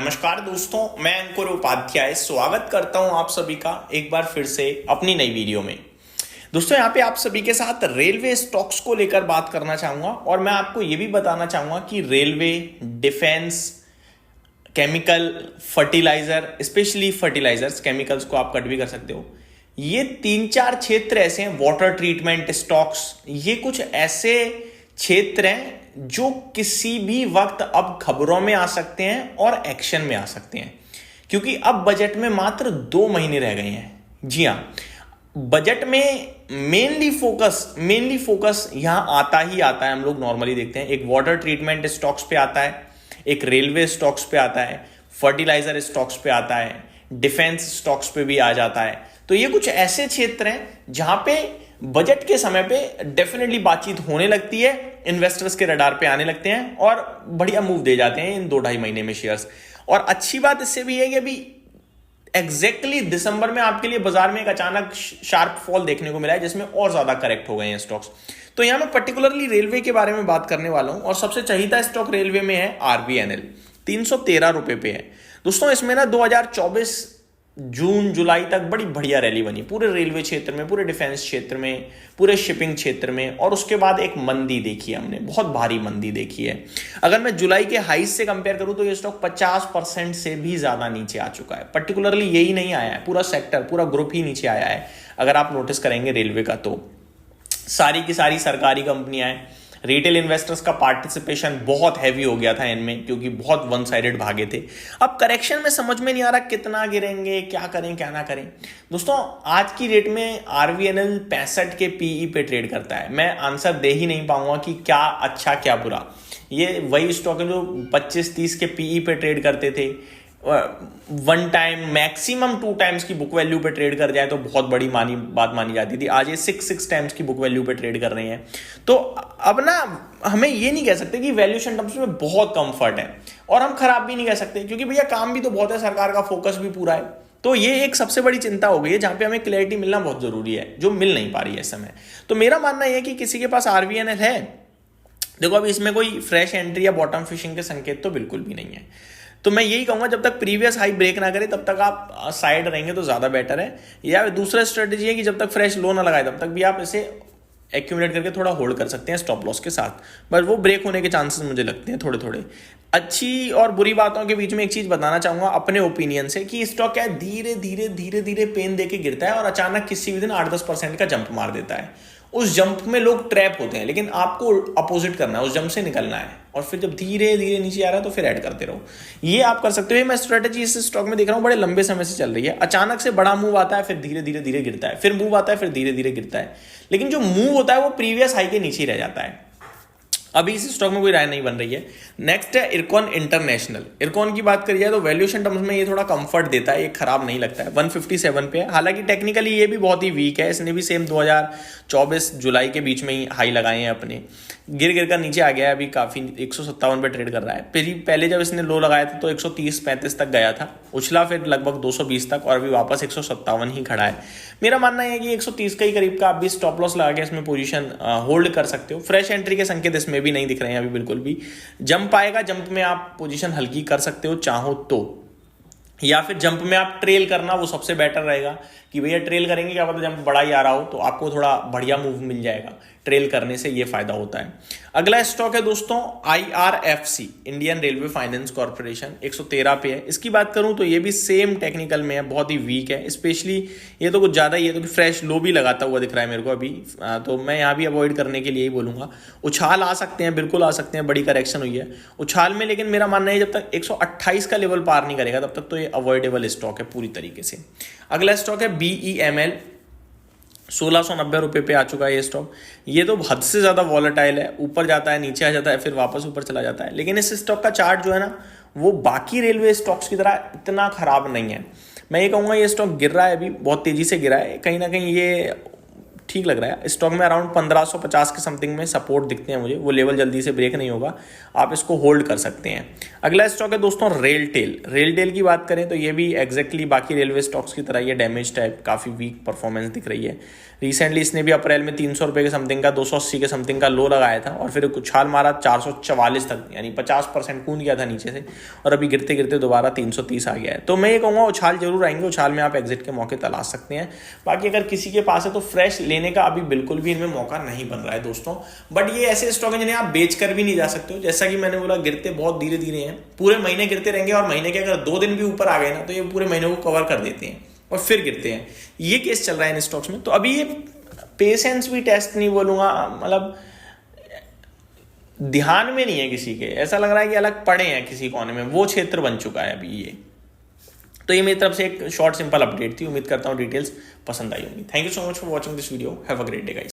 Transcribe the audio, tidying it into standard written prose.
नमस्कार दोस्तों, मैं अंकुर उपाध्याय स्वागत करता हूं आप सभी का एक बार फिर से अपनी नई वीडियो में। दोस्तों यहाँ पे आप सभी के साथ रेलवे स्टॉक्स को लेकर बात करना चाहूंगा और मैं आपको ये भी बताना चाहूंगा कि railway, defence, chemical, fertiliser, specially fertilisers, chemicals को आप कट भी कर सकते हो, ये 3-4 क्षेत्र ऐसे हैं, वाटर ट्रीटमेंट स्टॉक्स, ये कुछ ऐसे क्षेत्र हैं जो किसी भी वक्त अब खबरों में आ सकते हैं और एक्शन में आ सकते हैं, क्योंकि अब बजट में मात्र 2 महीने रह गए हैं। जी हां, बजट में मेनली फोकस यहां आता ही आता है। हम लोग नॉर्मली देखते हैं, एक वाटर ट्रीटमेंट स्टॉक्स पे आता है, एक रेलवे स्टॉक्स पे आता है, फर्टिलाइजर स्टॉक्स पे आता है, डिफेंस स्टॉक्स पे भी आ जाता है। तो ये कुछ ऐसे क्षेत्र हैं जहां पे बजट के समय पे डेफिनेटली बातचीत होने लगती है, इन्वेस्टर्स के रडार पे आने लगते हैं और बढ़िया मूव दे जाते हैं इन 2-2.5 महीने में शेयर्स। और अच्छी बात इससे भी है कि अभी एग्जैक्टली दिसंबर में आपके लिए बाजार में एक अचानक शार्प फॉल देखने को मिला है, जिसमें और ज्यादा करेक्ट हो गए हैं स्टॉक्स। तो यहां मैं पर्टिकुलरली रेलवे के बारे में बात करने वाला हूं और सबसे चहीता स्टॉक रेलवे में है RVNL, 313 रुपए पे है। दोस्तों इसमें ना 2024 जून जुलाई तक बड़ी बढ़िया रैली बनी पूरे रेलवे क्षेत्र में, पूरे डिफेंस क्षेत्र में, पूरे शिपिंग क्षेत्र में, और उसके बाद एक मंदी देखी है हमने, बहुत भारी मंदी देखी है। अगर मैं जुलाई के हाई से कंपेयर करूं तो ये स्टॉक 50% से भी ज्यादा नीचे आ चुका है। पर्टिकुलरली यही नहीं आया है, पूरा सेक्टर, पूरा ग्रुप ही नीचे आया है। अगर आप नोटिस करेंगे रेलवे का, तो सारी की सारी सरकारी कंपनियां हैं, रिटेल इन्वेस्टर्स का पार्टिसिपेशन बहुत हैवी हो गया था इनमें, क्योंकि बहुत वन साइडेड भागे थे। अब करेक्शन में समझ में नहीं आ रहा कितना गिरेंगे, क्या करें क्या ना करें। दोस्तों आज की डेट में RVNL 65 के पीई पे ट्रेड करता है। मैं आंसर दे ही नहीं पाऊंगा कि क्या अच्छा क्या बुरा। ये वही स्टॉक है जो 25-30 के पीई पे ट्रेड करते थे, 1 टाइम मैक्सिमम 2 टाइम्स की बुक वैल्यू पे ट्रेड कर जाए तो बहुत बड़ी बात मानी जाती थी। आज ये 6 टाइम्स की बुक वैल्यू पे ट्रेड कर रहे हैं। तो अब ना हमें ये नहीं कह सकते कि वैल्यूएशन टर्म्स में बहुत कंफर्ट है, और हम खराब भी नहीं कह सकते, क्योंकि भैया काम भी तो बहुत है, सरकार का फोकस भी पूरा है। तो ये एक सबसे बड़ी चिंता हो गई है, जहां पे हमें क्लैरिटी मिलना बहुत जरूरी है, जो मिल नहीं पा रही है इस समय। तो मेरा मानना यह है कि किसी के पास RVNL है, देखो अभी इसमें कोई फ्रेश एंट्री या बॉटम फिशिंग के संकेत तो बिल्कुल भी नहीं है। तो मैं यही कहूंगा, जब तक प्रीवियस हाई ब्रेक ना करे तब तक आप साइड रहेंगे तो ज्यादा बेटर है। या दूसरा स्ट्रेटेजी है कि जब तक फ्रेश लो ना लगाए तब तक भी आप इसे एक्यूमुलेट करके थोड़ा होल्ड कर सकते हैं स्टॉप लॉस के साथ, बट वो ब्रेक होने के चांसेस मुझे लगते हैं थोड़े थोड़े। अच्छी और बुरी बातों के बीच में एक चीज बताना चाहूंगा अपने ओपिनियन से, कि स्टॉक क्या है, धीरे धीरे पेन देके गिरता है और अचानक किसी भी दिन 8-10% का जंप मार देता है। उस जंप में लोग ट्रैप होते हैं, लेकिन आपको अपोजिट करना है, उस जंप से निकलना है, और फिर जब धीरे धीरे नीचे आ रहा है तो फिर ऐड करते रहो। ये आप कर सकते हो। मैं स्ट्रेटेजी इस स्टॉक में देख रहा हूँ बड़े लंबे समय से चल रही है। अचानक से बड़ा मूव आता है, फिर धीरे धीरे गिरता है, फिर मूव आता है, फिर धीरे धीरे गिरता है, लेकिन जो मूव होता है वो प्रीवियस हाई के नीचे ही रह जाता है। अभी इस स्टॉक में कोई राय नहीं बन रही है। नेक्स्ट है इरकॉन इंटरनेशनल। इरकॉन की बात करी जाए तो वैल्यूएशन टर्म्स में ये थोड़ा कंफर्ट देता है, ये खराब नहीं लगता है। 157 पे है, हालांकि टेक्निकली ये भी बहुत ही वीक है। इसने भी सेम 2024 जुलाई के बीच में ही हाई लगाए हैं अपने, गिर कर नीचे आ गया है, अभी काफी 157 पे ट्रेड कर रहा है। पहले जब इसने लो लगाया था तो 130-35 तक गया था, उछला फिर लगभग 220 तक, और अभी वापस 157 ही खड़ा है। मेरा मानना है कि 130 के ही करीब का आप भी स्टॉप लॉस लगा के इसमें पोजीशन होल्ड कर सकते हो। फ्रेश एंट्री के संकेत इसमें भी नहीं दिख रहे हैं अभी बिल्कुल भी। जंप आएगा, जंप में आप पोजीशन हल्की कर सकते हो चाहो तो, या फिर जंप में आप ट्रेल करना, वो सबसे बेटर रहेगा कि भैया ट्रेल करेंगे, क्या पता जंप बड़ा ही आ रहा हो तो आपको थोड़ा बढ़िया मूव मिल जाएगा। ट्रेल करने से ये फायदा होता है। अगला स्टॉक है दोस्तों IRFC, Indian railway finance corporation, 113 पे है। इसकी बात करूं तो ये भी सेम टेक्निकल में है, बहुत ही वीक है। स्पेशली ये तो कुछ ज्यादा ही है, तो फ्रेश लो भी लगाता हुआ दिख रहा है मेरे को अभी, तो मैं यहाँ भी अवॉइड करने के लिए ही बोलूंगा। उछाल आ सकते हैं, बिल्कुल आ सकते हैं, बड़ी करेक्शन हुई है उछाल में, लेकिन मेरा मानना है जब तक 128 का लेवल पार नहीं करेगा तब तक तो ये अवॉइडेबल स्टॉक है पूरी तरीके से। अगला स्टॉक है BEML, 1690 रुपए पे आ चुका है ये स्टॉक। ये तो हद से ज्यादा वॉलेटाइल है, ऊपर जाता है, नीचे आ जाता है, फिर वापस ऊपर चला जाता है। लेकिन इस स्टॉक का चार्ट जो है ना, वो बाकी रेलवे स्टॉक्स की तरह इतना खराब नहीं है। मैं ये कहूंगा ये स्टॉक गिर रहा है, अभी बहुत तेजी से गिरा है, कहीं ना कहीं ये ठीक लग रहा है। स्टॉक में अराउंड 1550 के समथिंग में सपोर्ट दिखते हैं मुझे, वो लेवल जल्दी से ब्रेक नहीं होगा, आप इसको होल्ड कर सकते हैं। अगला स्टॉक है दोस्तों रेलटेल। रेलटेल की बात करें तो ये भी एग्जैक्टली बाकी रेलवे स्टॉक्स की तरह ये डैमेज टाइप काफ़ी वीक परफॉर्मेंस दिख रही है। रिसेंटली इसने भी अप्रैल में 300 रुपये के समथिंग का 280 के समथिंग का लो लगाया था और फिर उछाल मारा 444 तक, यानी 50% कूद गया था नीचे से, और अभी गिरते गिरते दोबारा 330 आ गया है। तो मैं ये कहूँगा उछाल जरूर आएंगे, उछाल में आप एग्जिट के मौके तलाश सकते हैं। बाकी अगर किसी के पास है तो फ्रेश लेने का अभी बिल्कुल भी इनमें मौका नहीं बन रहा है दोस्तों। बट ये ऐसे स्टॉक हैं जिन्हें आप बेच कर भी नहीं जा सकते हो। जैसा कि मैंने बोला, गिरते बहुत धीरे धीरे हैं, पूरे महीने गिरते रहेंगे और महीने के अगर 2 दिन भी ऊपर आ गए ना तो ये पूरे महीने को कवर कर देते हैं और फिर गिरते हैं। ये केस चल रहा है इन स्टॉक्स में। तो अभी ये पेशेंस भी टेस्ट नहीं बोलूंगा, मतलब ध्यान में नहीं है किसी के, ऐसा लग रहा है कि अलग पड़े हैं किसी कोने में, वो क्षेत्र बन चुका है अभी ये। तो ये मेरी तरफ से एक शॉर्ट सिंपल अपडेट थी। उम्मीद करता हूँ डिटेल्स पसंद आई होंगी। Thank you so much for watching this video. Have a great day guys.